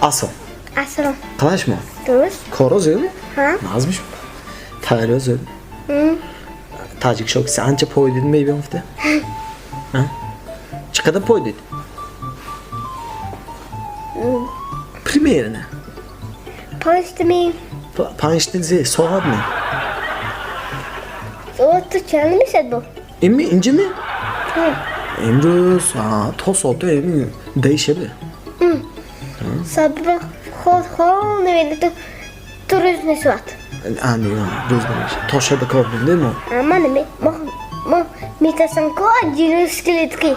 Asıl. Aslan. Kalaş mı? Duruz. Koroz öyle mi? Ha? Nazmış mı? Tayroz öyle. Hı. Tacik şok. Anca poy dedin mi bir hafta? Ha? Çıkada poy dedin. Primerine. Panstimi. Pançtınızı soğad mı? O tu çalmışsın bu. Emmi ince mi? Hı. Emruz. Ha, tos oldu emmi. Değişebilir. Sabra hol ne verdi? Turuz ne suat. Anlıyorum. Düzlemiş. Toşa da kordun değil mi o? Ama ne mi? Mitasan ko ajino skeletki.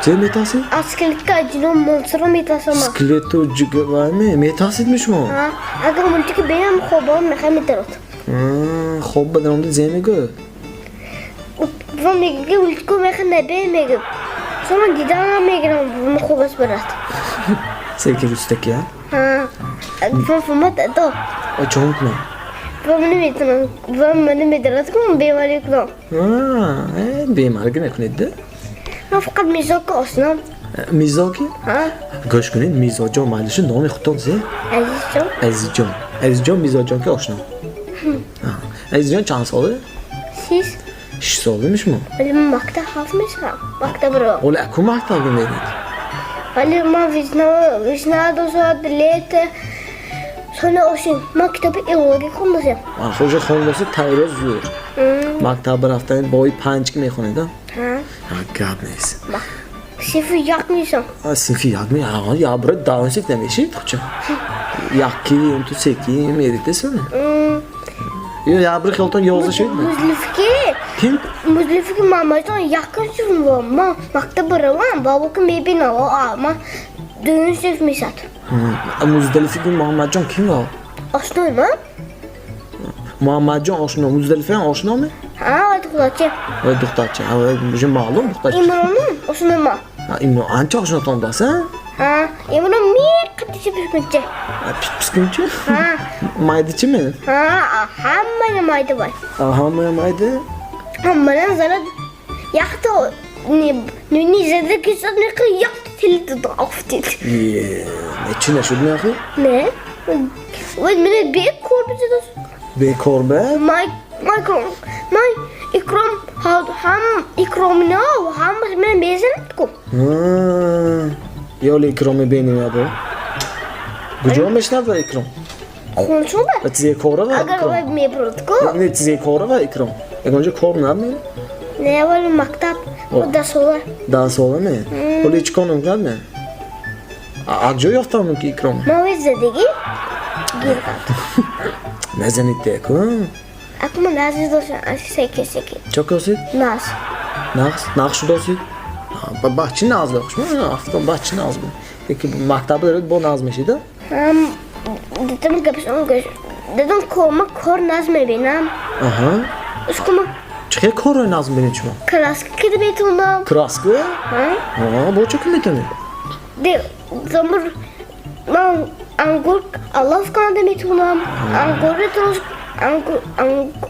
Ce metası? Askeletki ajino monstro mitasama. Skeleto cıgı var mı? Metas etmiş mi o? Ha. Agar multi benim khobam mekham tarot. Xob badamda zemi gö. Bu megi ultko mekhan ne be megi. Sonra didana megram bu khobas barat. Sevki üstteki ya. Ha. Bu format da. O çok mu? Vamne mitna. Vamne midrat ko bewali ko. Benim argın eknedi. ما فقط ميزوك أصلا Mizoki? ها Göşkünün mizojon malişi nomi xuton ze. عزيز شو Azizjon. Azizjon mizojon ki oşna. Azizjon çans oluyor. سيس Şis oluyormuş mu? ولا ما مكتب خاف مشها مكتب رو Ola akuma aktargın dedi. ولا ما فيزنا دوسات ليت sonra oşin maktabı evoge konuşuyor. Hoca xondosi tayroz yur. Maktab raftan boy panch mexoneda. Ha. Ha gadnes. Bak. Şefi yakmıyorsun. Sinfi yagmi ya bura davet demişim tuğça. Yakki untu seki medite söyle. Ya bura xolton yolda şey mi? Muzlifki. Kim? Muzlifki mamadan yakın şunu ma maktabı ravan babuk mebi na o ama düğün şef misat. Muzdalife gün Muhammedcan kim var? Aslında mı? Muhammedcan aşina Muzdalife aşina mı? Ha hadi Ve duhtaçı. Ha je malum duhtaçı. İmran'ın aslında mı? Ha imno anca aşina tondas ha? Ha, İmran mi katıcı bir kınca. Pskınçı? Ha. Maydıçı mı? Ha, hamma mayda var. Aha mı maydı? Hammadan zarar yaktı ne zede ki sana ne yaktı tildi de afti. Ne çine şu ne akı? Ne? Ve beni bir korkucu da. Be korbe. My ikram ham ikramına ham ben bezen ko. Yol ikrami benim ya bu. Gücüm meşne var ikram. Konuşma. Tize kora var Agar ikram. ve me protko. Ne tize kora var ikram. Önce kor ne yapmayın? Ne var maktab? O da sola. Daha sonra mı? Öyle hiç konum gelme. Acı yok tamam ki ikram. Ma zedegi. Gir kat. Mezenit de ko. Akma lazım dosa seke. Çok osit. Nas. Nakş dosit. Bahçı nazlı okumuş mu? Haftan bahçı nazlı. Peki bu maktabı bu nazmışı da. Dedim kapışım göz. Dedim kor nazme benim. Aha. Uskuma Çıkıyor kor nazım benim için. klask kedi betonda. Kraskı. Ha? Bu çok metani. De zamur man angur Allah kan da betonda. Angur tros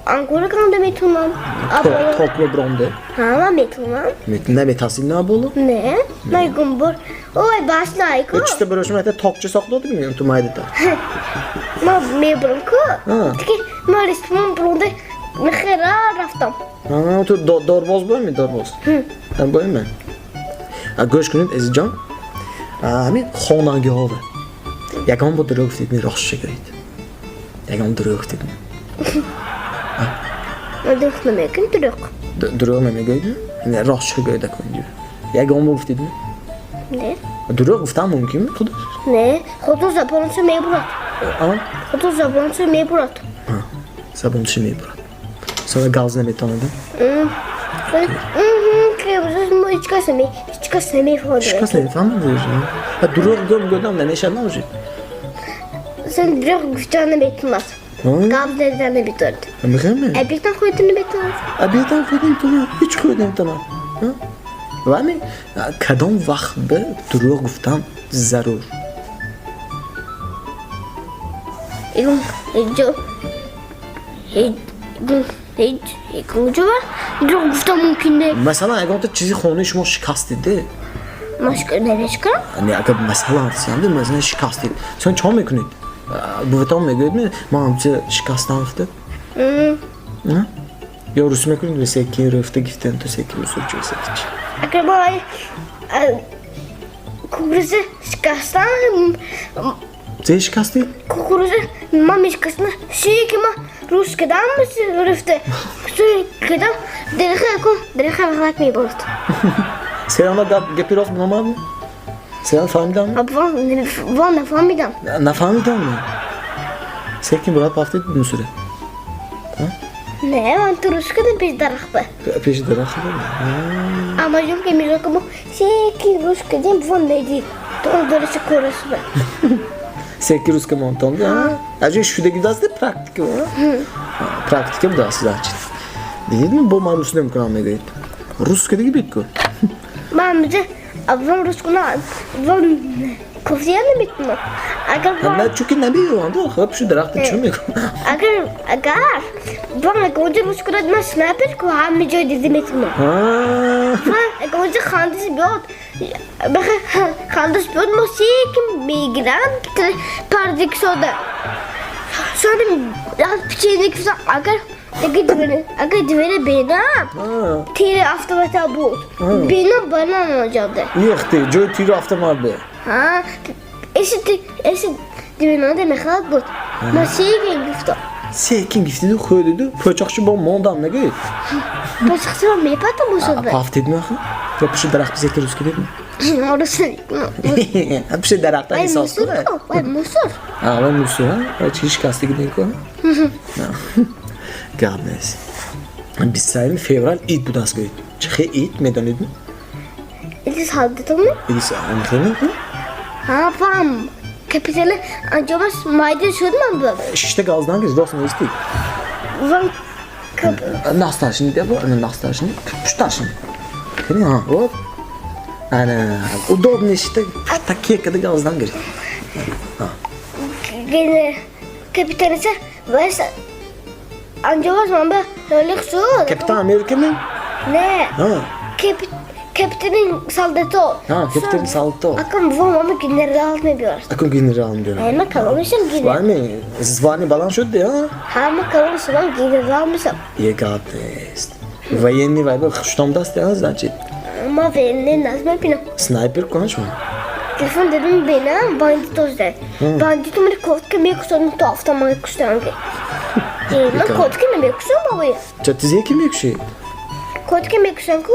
angur kan da betonda. Abla. Toplu bromde. Ha betonda. Ne metasil ne bolu? Ne? Nay gumbur. Oy başla ayko. İşte böyle şu mete tokçu sakladı mı yani tumaydı da. Ma me bronco. Ha. Tiki ma resmen bronde. Mekara raftam. Ha, tu dorboz böyle mi dorboz? Ben böyle mi? Göç günün ezeceğim. Amin xonagah oldu. Yakan bu duruq dedin roşa göreydi. Yakan duruq dedin. Ma dökme mekin duruq. Duruq meme göreydi. Ne roşa göreydi koyunca. Yakan bu dedin. Ne? Duruq guftan mümkün mü? Kudur. Ne? Xodo zaponcu mebrat. Ama Xodo zaponcu mebrat. sabun şimdi bırak. Sonra gaz ne beton edin. Kıbrıs mı hiç kasemi falan. Şkas ne falan mı diyorsun? Ha duruq gördüm de ne şey anlamayacak. Sen direkt güçlerine beklemez. Kablerden bitirdi. Mıkım mı? Birden koyduğunu beklemez. Birden koydum tamam. Hiç koydum tamam. Var mı? Kadam vaxt be duruq guftan zarur. Hiç var. Direkt güçten mümkün değil. Mesela eğer çizi xonu işmo şikast dedi. مشکل نمیشکن؟ نه اگر مثلا هستند مثلا شکستید چون چه میکنید بودم میگوید ما همچه شکستم افتاد نه یا رسم میکنید و سکی رفته گفتن تو سکی رسول چه سکی اگر با kukuruzu şikastan چه شکستی kukuruzu ما میشکستن شیء که ما روز کدام رفته سوی کدام درخه بخلق میبرد سیرانه گپی راست بنامد سیران فهمیدم وان نفهمیدم نفهمیدم نه سکی برات بافتید نسوره نه من تو روز کدام پیش درخه پیش درخت بود ama jom که میگه که ما شیء روز کدام وان ندید تو درش کورس به سکی روز که montandı ha acı şuradaki derste praktik o praktik bu dersi zaten değil mi bu maruz ne mümkün olmaydı Rus kedigi bitko ben bize ablam Rus kuna ablam koftiye mi bitti mi? ben çünkü ne biliyorum da hep şu derste çömüyor agar ben koca Rus kuna ben sniper ko ham mi joy dizim etme ben koca khandis biyot ben khandis biyot musik migran pardik soda sonra piçenik falan agar divene beynam tiri avtomata bu beynam bana olacaktı yıktı joy tiri avtomat be ha eşit divene de mekhat bu musik gifta Sekin giftidi koydu poçakçı bu mondan ne git Poçakçı mı yapatı bu sobe Haftet mi akı yapışı darak bize ki ruski değil mi orası yapışı daraktan esaslı da vay musur ben musur ha çiş kastı gidin ko Gabnes biz sayın fevral id budas git çıkı id medan id mi İdis halde tamam İdis anlayın ha pam kapitali acaba mayda şurada mı böyle şişte gazdan gez dostum isti Van nasıl şimdi de bu nasıl şimdi puşta şimdi Kini ha hop ana udobne işte takiye kadar gazdan gez gene kapitalise varsa acaba mamba öyle su Kapitan Amerika mı ne ha Kaptanın saldatı o. Ha, kaptanın saldatı o. Akım bu ama general mı diyoruz? Akım general diyor. Ama kalmışım general. Var mı? Zvani balan şöyle ya. Ha ama kalmışım ben general mısın? İyi kaptest. Военный вайбер хштамдаст ya значит. Ama benim nasıl yapayım? Sniper konuşma. Telefon dedim benim bandit oldu. Bandit umur kod mi kusunu tu avtomat kustange. Ne kod mi kusun babaya? Çatiziye kim yakşı? Kod mi kusun ku?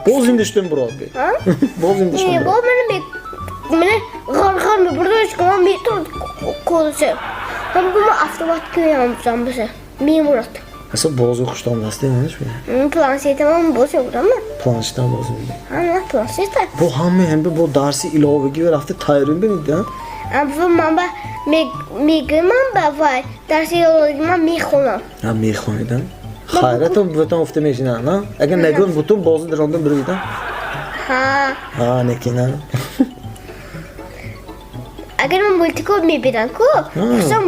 Bozun düştüm bro abi. Ha? Bozun düştüm. Bu benim gar mı burada çıkan bir tur kodu. Hem bu avtomat kıyamam bize. Mimurat. Nasıl bozu kuştamdaст yanlış mı? Planşeti ama bozuyor ama. Planşetten bozuldu. Ama planşeti. Bu hamı hem de bu dersi ilave gibi hafta tayırın beni de. Ama mamba mamba var. Dersi yoluma mikhonam. Ha mikhonidan. Hayratom bütün oftemejina na. Eğer ne gün bütün bozu drondan biriydi. Ha ne kina. اگر من مولتیکول میبینم کو مثلا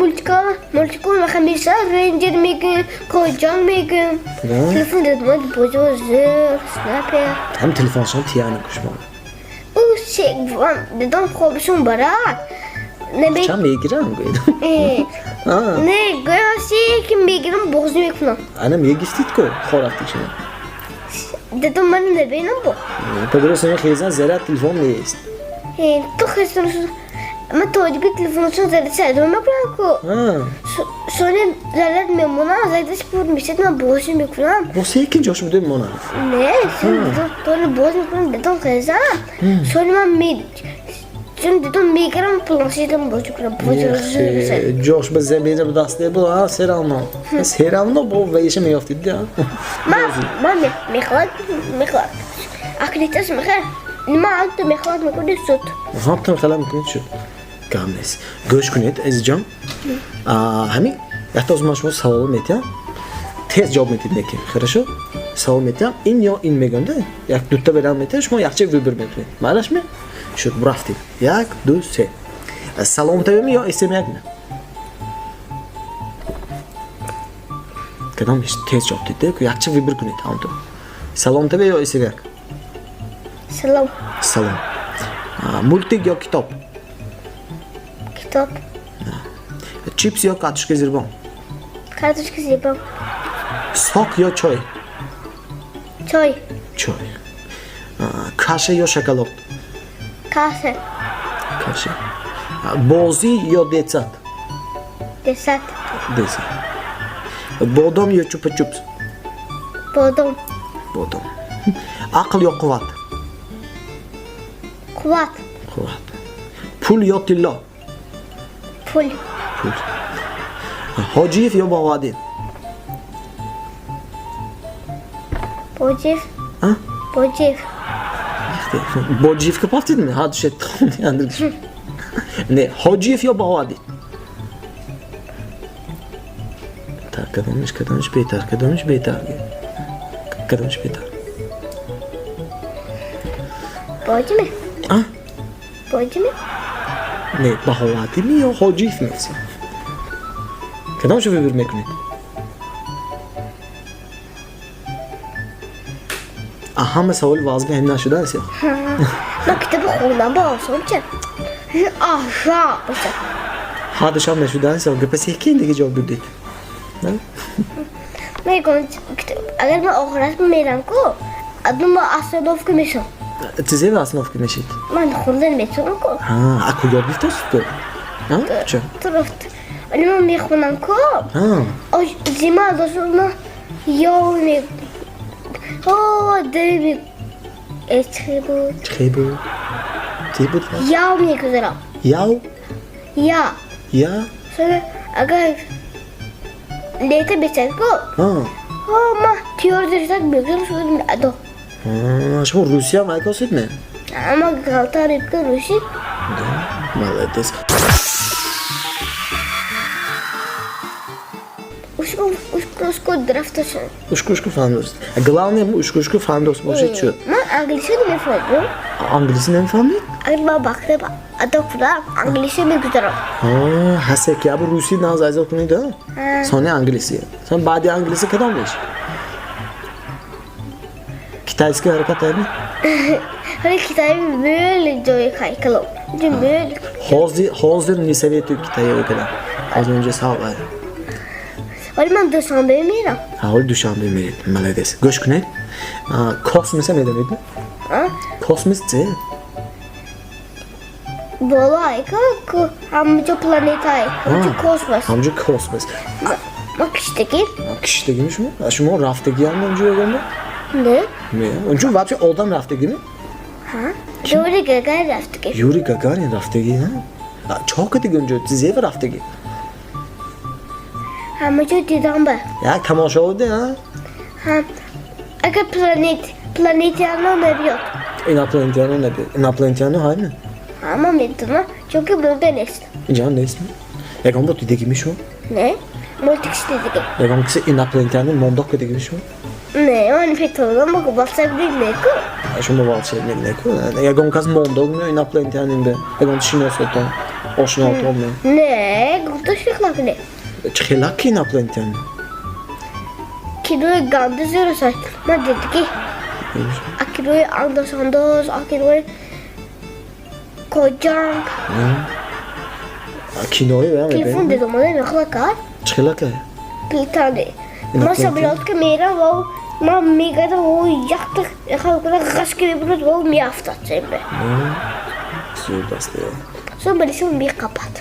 مولتیکول میخوام بیشتر رنجر میگم کجان میگم تلفن دادم بوجو زر سناپر هم تلفن شما تیانی کشما او شیک وان دادم خوابشون برات نبی چند میگیرم گوید نه گویا شیک میگیرم بغض میکنم انا میگیستید کو خورافتی شما دادم من نبینم با پدر سنو خیزن زرات تلفن نیست تو خیزن ama tuvalet telefonunu zaten saydım bırakıyor. Sonra zaten memnunum zaten spor mesela boşum yok falan. Bu sekin coşum değil mi ona? Ne? Sonra boşum falan dedim kızım. Sonra ben şimdi dedim migram planşetim boşum falan. Coş bez zemine bu dastı bu ha seramno. Seramno bu ve işim yaptı ya. Ben meklat. Aklitas meklat. ما عدت مخاط ما كل الصوت فهمت كلامك شو كامنس جوش كنت ازجام همي يحتاج مش سوال متى تيز جواب متى نكى хорошо سوال متى in يا in ميگم ده یک دو تا برام متى شما یک چه ویبر متى معلش می شد برافتی یک دو سه سلام تبیم یا اسم یک نه کدام تیز جواب دیده که یک چه ویبر کنید هم تو سلام تبی یا اسم یک Salom. Salom. Multik yo kitob? Kitob. Chips yo kartoshka zirbon? Kartoshka zirbon. Sok yo choy? Choy. Choy. Kasha yo shokolad? Kasha. Kasha. Bozi yo detsat? Desat. Detsat. Bodom yo chupa chups? Bodom. Bodom. Aql yo quvvat? Quvvat. Quvvat. Pul yo tillo? Pul. Pul. Hojiyev yo Bovodin? Bojiyev. Ha? Bojiyev. Bojiyevga bortdingmi? Ha, tushayapti. Ne, Hojiyev yo Bovodin? Qadamish betar. Bojimi? Ha? Bojimi? Ne, Bovodinmi yo Hojiyevmi? Qadamish vыбор mekunید. همه سوال واضح هم نشده است. من کتاب خوندم با آسان چه؟ آشا باشه. حادشام نشده است. که پس یکی دیگه جواب بدید. نه؟ میگم اگر من آخرش میرم کو ادم ما آسانوف که میشم. چیزی واسناف که میشید. من خوندن میتونم کو. ها، اکو یاد گرفته تو. ها؟ چه؟ درست. ولی من میخونم کو. ها. آج زیما داشتم یاونی. دمی چی بود؟ چی بود؟ یاو میگذارم. یاو؟ یا. سر اگر لیت بیشتر کو. ما تیور درست میگذارم شدیم ادو. شما روسیه هم ایکاسید نه؟ اما غلطه ریپکه روشید. молодец. Ушко драфташен. Ушку фандос. Главное ушку фандос бошид шуд. Ман англиси нефаҳмидам. Англиси нефаҳмид? Агар ба вақте ада кунам англиси мегузарам. ҳасе ки абу руси наз айзо кунид а? Сони англиси. Сон баъди англиси кадом меши? Китайский ҳаракат кардӣ? Ҳали китайи мӯли ҷои хайкалом. Мӯли. Ҳозир не советую китайи кадом. Ҳозир унҷа савбай. ولی من دوشنبه میرم. حالا دوشنبه میرید. молодец. گوش کنید. کاسمیس هم میدونید؟ کاسمیس چیه؟ بالایی که همونجا پلانت های. همونجا کاسمس. همونجا کاسمیس. ما کشتگی؟ کشتگی می شما رفتگی هم اونجا یگانه؟ نه. نه. اونجا واقعا آدم رفتگی می؟ یوری گاگارین رفتگی. یوری گاگارین رفتگی نه؟ چه دیگه اونجا چیزی رفتگی؟ همونجا دیدم به. یا تماشا بوده ها؟ اگر پلانتیانو نبیاد. ایناپلانتیانو نبیاد. ایناپلانتیانو های نه؟ اما میدونم چون که بوده نیست. اینجا نیست نه؟ یکم با دیدگی میشو؟ نه. مولتیکس دیدگی. یکم کسی ایناپلانتیانو مونداق دیدگی میشو؟ نه من فکر کنم با واتساپ دیدگی. شما واتساپ دیدگی. یکم کس مونداق نه ایناپلانتیانو به. یکم شناسات آشنات نه. نه گفتش فکر کنه. چه خلاقی ایناپلانتیانو؟ کیلوی گنده زیرو سای. من دیدگی. کیلوی انداز. کیلوی کوچانگ. کینوی و کی فونده دومانه میخواد کار؟ چه خلاقه؟ پیلتانه. ما سبلات که میرم و ما میگم و یخت خواهد کنه غشکی میبرد و میافتاد سیمه. زود بسته. سو ملیسا میقبض.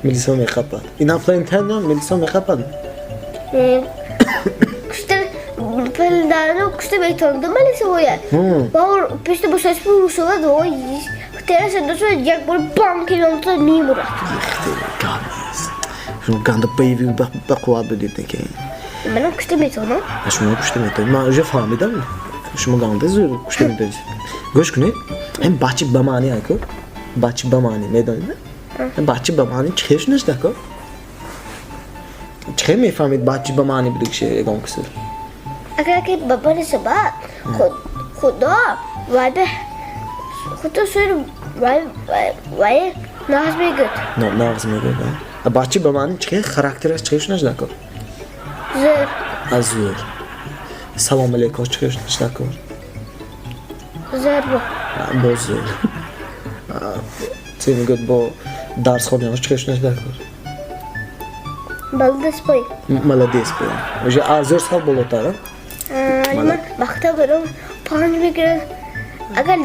ملیسا میقبض. ایناپلانتیانو ملیسا میقبض. کشته پلدارو کشته بیتونده ملیسا باید. و پیشته بسیار پروسواد و تراس دوست یک بار بانکی نمیتونه میمورد. گامیز. شما گنده بیوی بقواد بدید که. منم کشته میتونم. شما کشته میتونید. من اونجا فهمیدم. شما گنده زور کشته میتونید. گوش کنید. این بچه بمانی هایکو. بچه بمانی میدونید؟ بچه بمانی چهش نشده که؟ چه میفهمید بچه بمانی بودی که یکم کسر؟ اگر که بابا نسبت خدا وایده خدا سر وای ناز میگه. ناز میگه. بچه بمانی چه خاراکترش چهش نشده که؟ زور. از زور. سلام علیکم چهش نشده که؟ زربو باز چه میگه با درس خوندنش چیکارش نکرد بلدس پای молодец بود вже азор сал болотар من وقتا برام 5 میگیرن اگر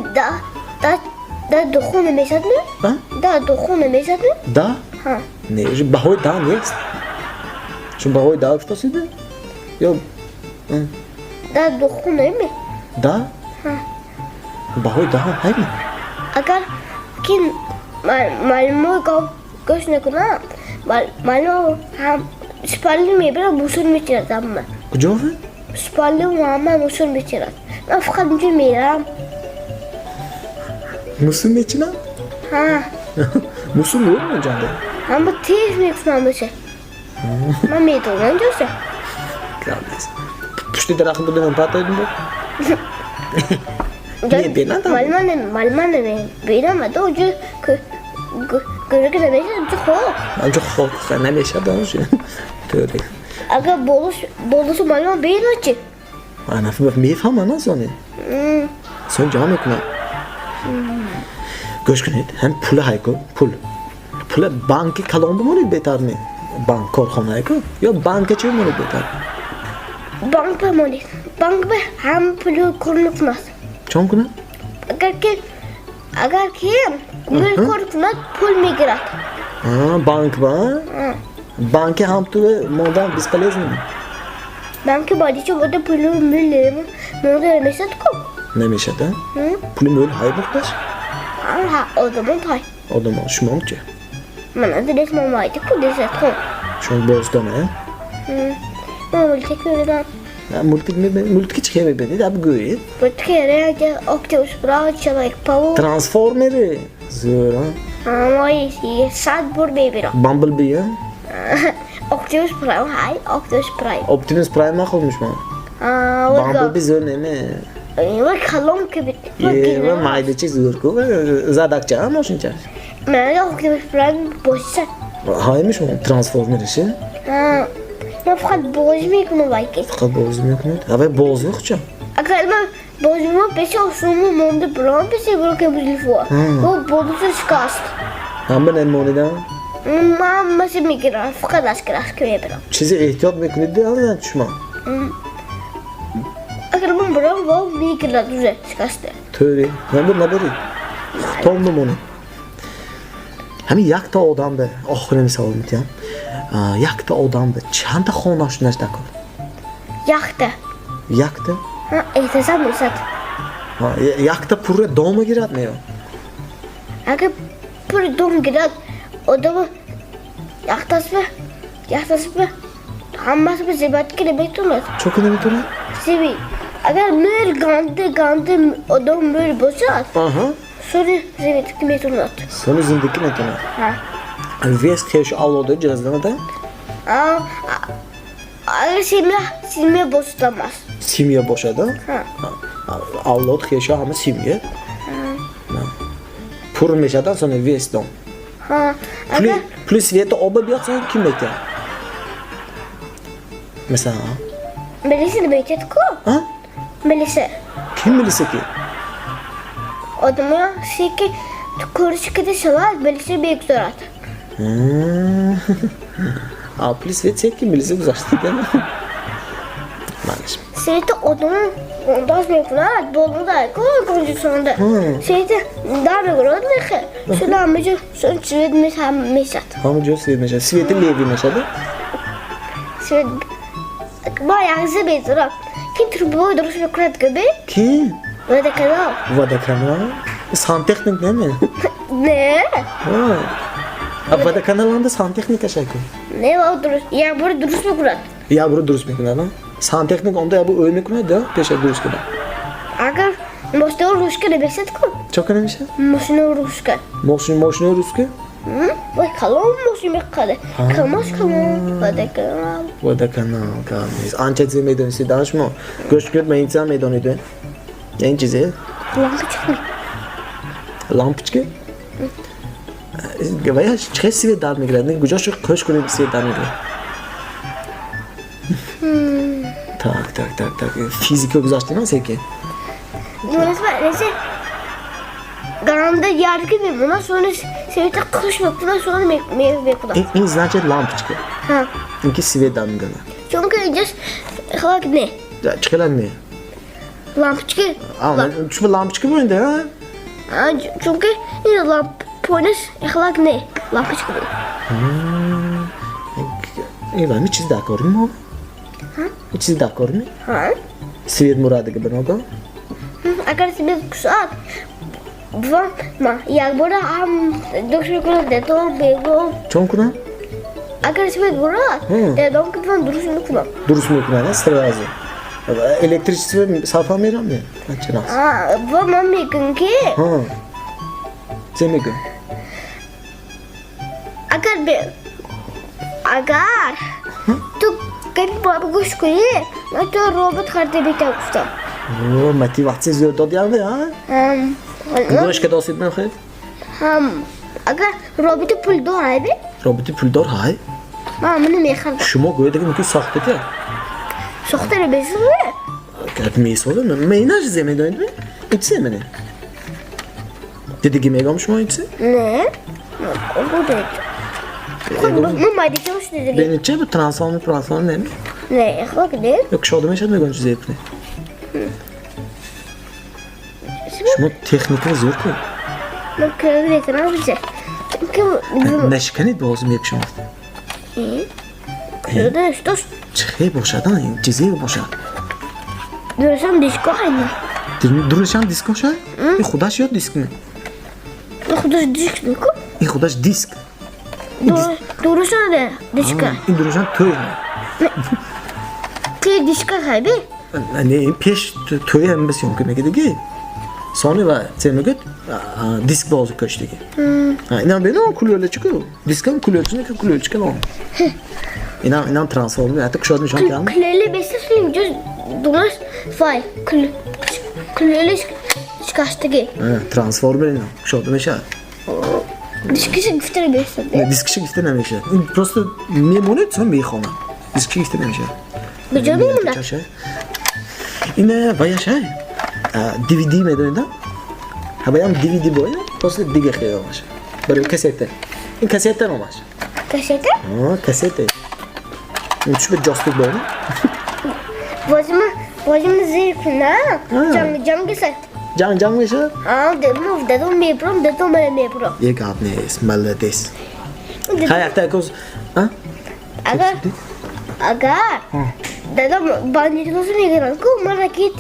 دا دخونه میشد نه دا دخونه میشد نه да ها не уже баҳои да нест чун баҳои да уфтосида ё دا دخونه می да баҳои да ҳайми اگر کین معلومه گوش نکنم معلومه هم سپالی میبرم موسون میچرد همه куҷове سپالی و همه موسون میچرد من فقط اینجا میرم мусун мечинам ها мусун ӯрма ҷанда همه تیز میکنم بشه من میدونم جوشه калдес пушти дарахт будем патоидим бо میبینند معلومه نمیبینم و دو جو گرگه نمیشه جو خوب анҷо хок намешад онше тӯре اگر بولوش معلومه بینه چی анаф мефҳамам азоне сон ҷамъ мекунам гӯш кунед ҳам пула ҳайку пула банки калон бимонед беҳтар не банк корхонае ё банка чӣ бимонед беҳтар بانک بمانید بانک به هم پول کار نکند чон кунад اگر که میل کار کند پول میگیرد банк ба банки ҳам ту мондан бесполезно بانک بادی چون بوده پول میل مونده نمیشد کن намешад пули мӯл ҳай мухтаж ها آدمان تای одам шумом чӣ من از دیس مامایتی کن دیست کن чон боздона من ولتی کردم мультики чӣ мебинед аб гӯед بود که رنگ اکتوبر برای چلاک پاو трансформери зӯра مایی صد بار ببیرم бамблби اکتوبر برای های اکتوبر برای оптимус прайм нахӯдмишмон бамблби зӯр неме وای کلام که بید ва майдачи зӯрку задакча мошинча من اکتوبر برای باشه ҳай мешмон трансформериши من فقط باز میکنم وایکی фақат бозӣ мекунед авай бозӣ хуча اگر من بازیمو پیش آسمون مونده برام پیش برو که بودی فوا و بودو شکست ҳама намонидам من مثل میگیرم فقط از که میبرم чизе эҳтиёт мекунед алдан шумо اگر من برام و میگیرم دوزه شکسته тӯре набаред том бимонед ҳамин якта одам ба охирин савол метиҳам якта одам ба чанда хонашунаш дакор یخته якта احتساب میشد якта пурра дом мегирад меё اگر پر دوم گیرد آدم یختاس به همه به زیبات که نمیتوند чо ки наметавонад زیبی اگر میل گانده آدم میل باشد سوری زیبات که میتوند сони зиндагӣ метавонад вес хеш авлода ҷаздамада اگر سیمه باشدم است симия бошад авлод хеша ҳама симия пур мешавад сони вес дом اگر плюс света оба биёд сон ки метавонад масалан ملیسه نمیتید کو ملیسه ки милиса ки آدم ها سی که کورش کده شود ملیسه بیگذارد плюс свет се ки милиса гузаштида маниш Seyit odun ondan mevkulat bolu da koncu sonunda. Seyit daha bir görüyor ki şöyle amca son çivet mesat. ҳама ҷо свет мешавад свети леви мешавад Seyit bayağı zebezra. Kim tür boy duruş mevkulat gibi? ки Ve de kadar. водоканал сантехник нeme Ne? водоканаланда сантехника шаку Ne var duruş? Ya burada duruş mevkulat. я буро дуруст мекунад сантехник онда ябу ӯй мекунад да пеша дуруст кунад Agar moşta ruşka ne besat ko? чо ка намешавад Moşina ruşka. мошинаи руске Vay kalon moşin mekkade. Kalmaz kalon. Ve de kadar. водоканал камис анча чизе медониси дан шумо гӯшт кунед ма ин чиза медонед ин чизе Lampa çıkmıyor. лампочки вая чӣ свет дар мегирад куҷошо қӯш кунед свет дар мегирад так физика гузаштем аст ки Несет Ganamda yargı memnunlar sonra sevete kuş baktılar sonra meyve baktılar. In значит lampochka. Ha. Inki свет дамгана. Çünkü just halak ne? Chiqalar ne? Lampochka. Ama şu lampochka bo'yinda, ha? Çünkü yine lampones halak ne? Lampochka. Eva, mi chiz d'accord, mi? Ha? Mi chiz d'accord, mi? Ha? Свет muradiga binoga. Agar siz kusat Vam, ma, jak bora am doktor de to bego. Chonkuna? Agar siz bora, de dom ki van duruşunu kuna. Durust mu kuna, sırası. Elektrikçisi sarfa mı yaram ne? Açınas. Vam mami kanki. Ha. Sen mi gün? Agar tu kayıp babuş koyu, ben to robot kharte bita usta. Motivatsiya ziyod yağdı ya. Go'sh ka do'st edman xayr. Agar roboti pul dor aybi. Roboti puldor hay. Mani mexar. Shuma go'ydagi mumkin soxta-da. Soxta besmi? Kat mesoda, meynash zemedoydi. İçse mi ne? Dedigi megamış mı içse? Ne? O da. Bu maydi çoş dedi. Ben içe bu transform ne mi? Ne? Bak de. Yok şu adamı yaşadı mı gönçüz hepni? Şuma texnikimiz yok mu? Bak öyle bize. Çünkü Neşkeni bozum yakışım. Şurada işte Çıkıyor boşadan, ciziye boşa. duruşan disko aynı. Duruşan disko şey? Xudaş yok disk mi? Xudaş disk mi ko? Xudaş disk. Duruşan da disko. Duruşan töy. Ki disko haybi. Ne peş töy hem biz yok ne gidegi. Sonra var sen göt disk bozuk köşteki. İnan beni o kulöyle çıkıyor. Diskam kulölçüne ki kulöl çıkan o. İnan transformu ya tık şodun şan kan. Kulöyle beslesin göz duruş fay. Kulöyle çıkaştı ki. Transformer inan. Şodun meşa. Diskisi güfteri beslesin. Diskişi gifte ne meşa. Просто memnuniyet son bir xona. Diskişi gifte ne meşa. Becanı mı da? İne vaya şey. DVD medenda. Ha bayam DVD boyna. Просто diga xeyr olmuş. Bir kasette. İn kasetten olmuş. Kasete? Kasette. Üç bir joystick boyna. Vazima zevkuna. Cam keset. Can meşa. Dedim mebrum, dedim mebrum. Ye gabnes, malades. Hayakta koz. Ha? Agar. Dedim banditlosu ne gerek? Marakit.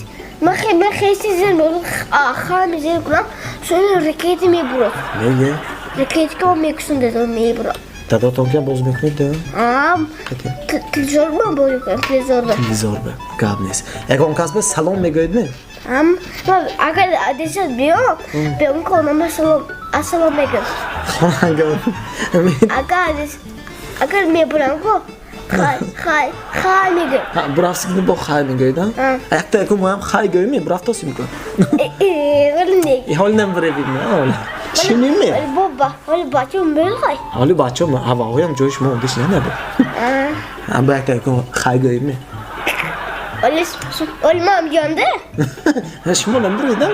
ما خيسي زين بقول خامس زين كلام شو ركيتي ميبرو Ne ye? ركيتي كم ميكسون ده ميبرو Tada tonken bozmak ne de? تلزور ما بقول تلزور Zorba. Gabnes. Egon kasbe salon me göydü. agar adres diyor ben konuma salon mega Hangi o? agar mebro ko Hay mega. Burası gibi bu hay mi göydü? Ayakta yakın mu hem hay göy mi? Bırak tosu mu ko? Öyle Holden brevi mi? Öyle. Şimdi mi? Baba, öyle bahçem böyle hay. Öyle bahçe mi? Hava oyam coş mu? Dış ne bu? Ama ayakta yakın hay göy mi? Öyle mam yandı. Şimdi ne brevi?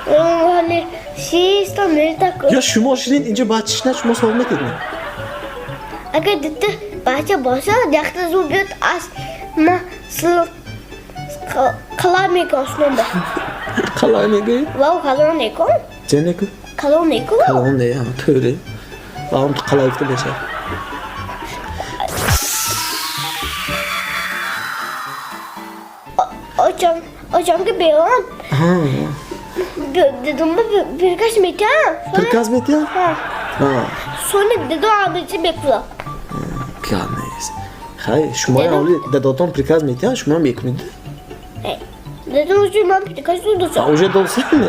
Öyle şey istemeli tak. Ya şu maşinin ince bahçesine şu mas olmak edin. Agar dedi bahçe boşa yakta zubiyot as ma sıl kalamik olsun da. Kalan göy? Wow kalon ne ko? Cennet ko? Kalon ne ko? Kalan ne ya? Töre. Bağım kalayıfta beşer. Hocam ki beyon. Dedim birkaç metre. Birkaç metre? Ha. Sonra dedim abici bekliyor. Gabnes. Hay, şuma ya öyle dedoton birkaç metre, şuma bekmedi. Dedim hocam birkaç durdu. Уже dolsun mu?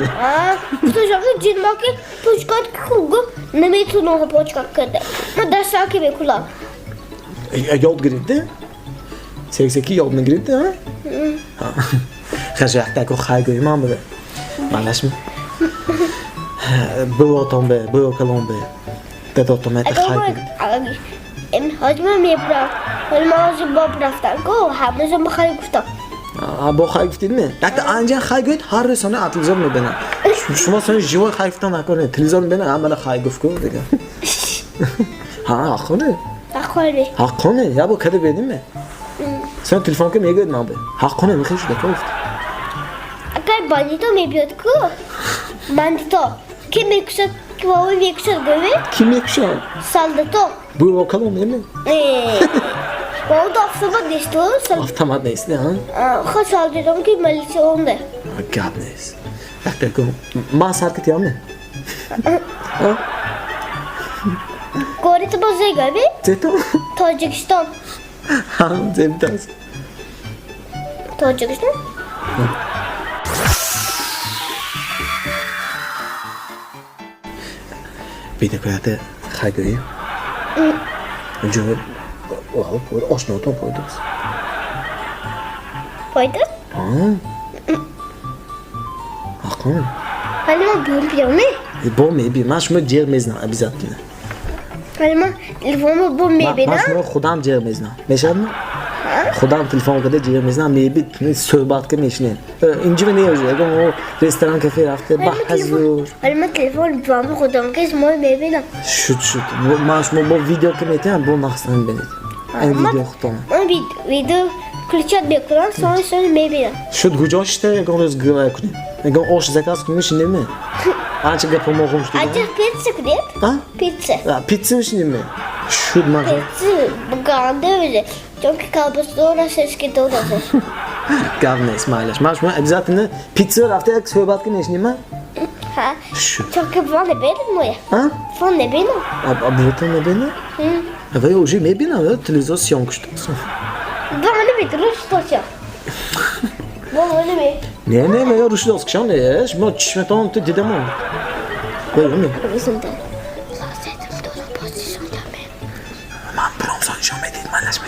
Hocam da cilmaki poçkat kugu ne metre no poçkat kadı. Ma dersa ki bekliyor. Yol girdi. 82 yoluna girdi ha? Xəşəxtə ko xay göyməm bu. Malaş mı? Bu tombe, bu kolombe. Dedoton meta xay. Hocam mi bırak? Olmaz bu bıraktan ko. Hamıza mı xay kusta? با خواهی گفتید نه وقتی انجام خواهی گوید هر رسانه تلویزیون میبینن شما سن جوای خواهی گفتن نکنه تلویزیون میبینن عمل خواهی گفت کن دیگه ها حقونه حقونه حقونه یا با کده بدیم می سن تلفن که میگوید من به حقونه میخوای شده گفت اگر باندیتو میبیاد کو باندیتو کی میکشد کی بابا میکشد گوی kim yakışan سالدتو bu bakalım değil mi بابا تو افتاد نیستو سال avtamat neyse ha خود سالدتو کی ملیسی اونده gab neyse وقتی که ما سرکت یا نه گوری تو بازه گوی zeto تاجیکستان ha zebdas تاجیکستان bir de koyate خواهی önce o aşna otan koyduk پایده ha hakkın حالا ما بیون بیامه با میبی من شما جر میزنم ابیزات کنه حالا ما تلفنمو بو من میبینم شما خودم جر میزنم میشد نه خودم تلفن کده جر میزنم میبی صحبت کنه نشینه اینجا نه یوجه اگه او رستوران کافه رفته با حضور حالا من تلفن بیامه خودم که ما میبینم شد من شما با ویدیو که میتونم با مقصد ببینید این ویدیو خودم من ویدیو کلیچات بکنم sonra میبینم شد گوجاشته اگه روز گواه کنیم اگه آش زکاس کنیم میشینیم نه آنچه گپم آخوم شده acı pizza kudret ha pizza pizza میشینیم نه شد من pizza bu ganda öyle çünkü kablosu orası eski de orası Gavne İsmail'e. Maş mı? Zaten pizza rafta yak sohbet ki neşni mi? ha Şu. çünkü falan ne benim mi Ha? falan ne benim Abi bu ne beni? Hı. Ve o şey mi beni abi televizyon kuştu. bana bir duruş tutacağım bana ne Ne ya rüştü olsun ne ya? Şimdi çişme tamam tu dedim onu. Böyle mi? Yüzünden. Lahsetim doğru pozisyonda ben. Man prom son şom edin malaş mı?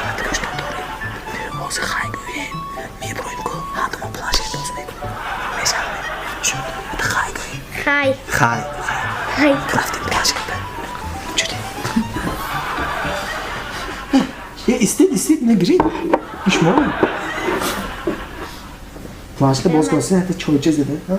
Hadi kuştu doğru. O se hay güye. Mi proyum ko? Hadi mo plaşet olsun. Mesela şu hadi hay güye. Hay. Hay. Hay. Crafting plaşet. Çöde. Ya istet ne gireyim? İş mi olur? Başta boz koysun hatta çoğucaz dedi. Ha?